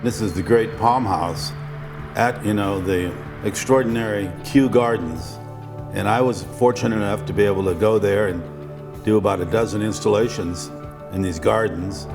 This is the great palm house at, the extraordinary Kew Gardens. And I was fortunate enough to be able to go there and do about a dozen installations in these gardens.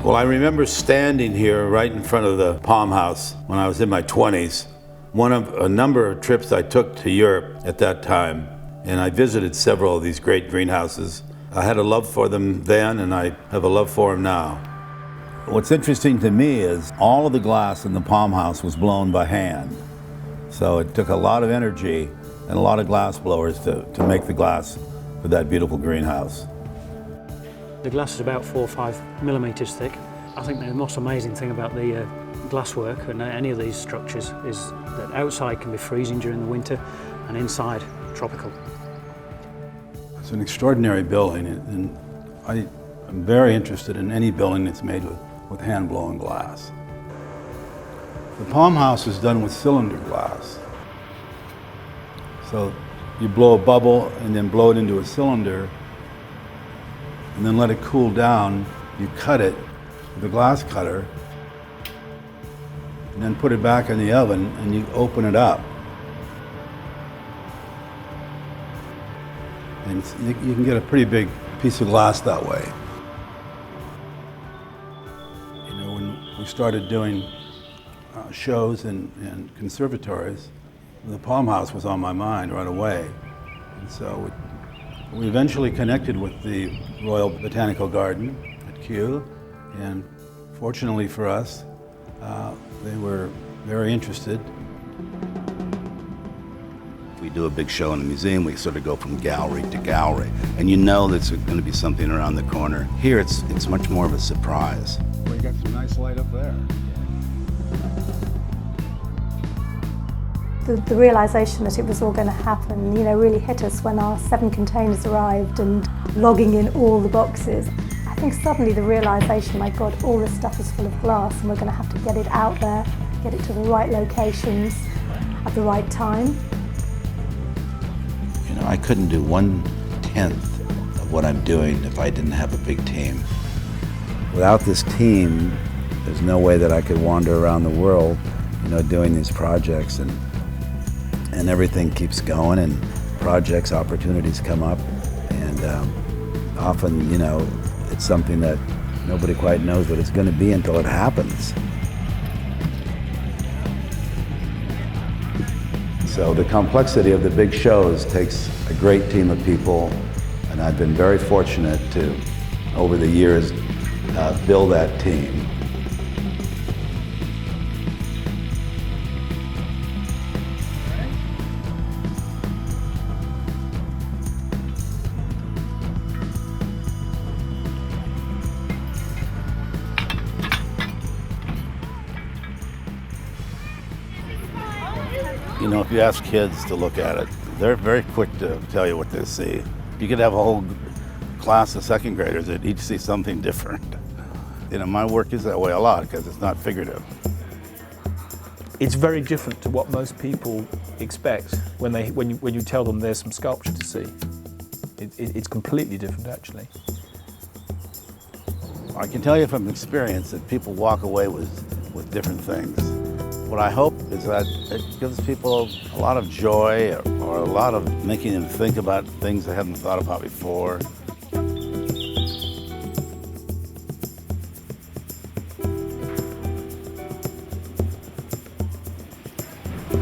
Well, I remember standing here right in front of the palm house when I was in my 20s. One of a number of trips I took to Europe at that time, and I visited several of these great greenhouses. I had a love for them then, and I have a love for them now. What's interesting to me is all of the glass in the palm house was blown by hand. So it took a lot of energy and a lot of glass blowers to make the glass for that beautiful greenhouse. The glass is about 4 or 5 millimetres thick. I think the most amazing thing about the glasswork and any of these structures is that outside can be freezing during the winter and inside tropical. It's an extraordinary building, and I am very interested in any building that's made with hand-blown glass. The palm house is done with cylinder glass. So you blow a bubble and then blow it into a cylinder and then let it cool down. You cut it with a glass cutter and then put it back in the oven and you open it up. And you can get a pretty big piece of glass that way. When we started doing shows in conservatories, the palm house was on my mind right away. And so we eventually connected with the Royal Botanic Garden at Kew, and fortunately for us, they were very interested. If we do a big show in a museum, we sort of go from gallery to gallery, and you know there's going to be something around the corner. Here, it's much more of a surprise. Well, you got some nice light up there. The realisation that it was all going to happen, really hit us when our 7 containers arrived and logging in all the boxes. I think suddenly the realisation, my God, all this stuff is full of glass and we're going to have to get it out there, get it to the right locations at the right time. I couldn't do 1/10 of what I'm doing if I didn't have a big team. Without this team, there's no way that I could wander around the world, doing these projects, and everything keeps going, and projects, opportunities come up, and often, it's something that nobody quite knows what it's going to be until it happens. So the complexity of the big shows takes a great team of people, and I've been very fortunate to, over the years, build that team. If you ask kids to look at it, they're very quick to tell you what they see. You could have a whole class of second graders that each see something different. My work is that way a lot because it's not figurative. It's very different to what most people expect when you tell them there's some sculpture to see. It's completely different, actually. I can tell you from experience that people walk away with different things. What I hope is that it gives people a lot of joy or a lot of making them think about things they hadn't thought about before.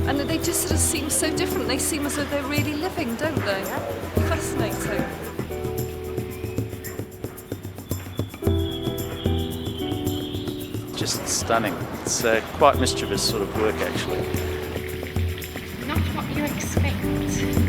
And they just sort of seem so different. They seem as though they're really living, don't they? Fascinating. Just stunning. It's quite mischievous sort of work, actually. Not what you expect.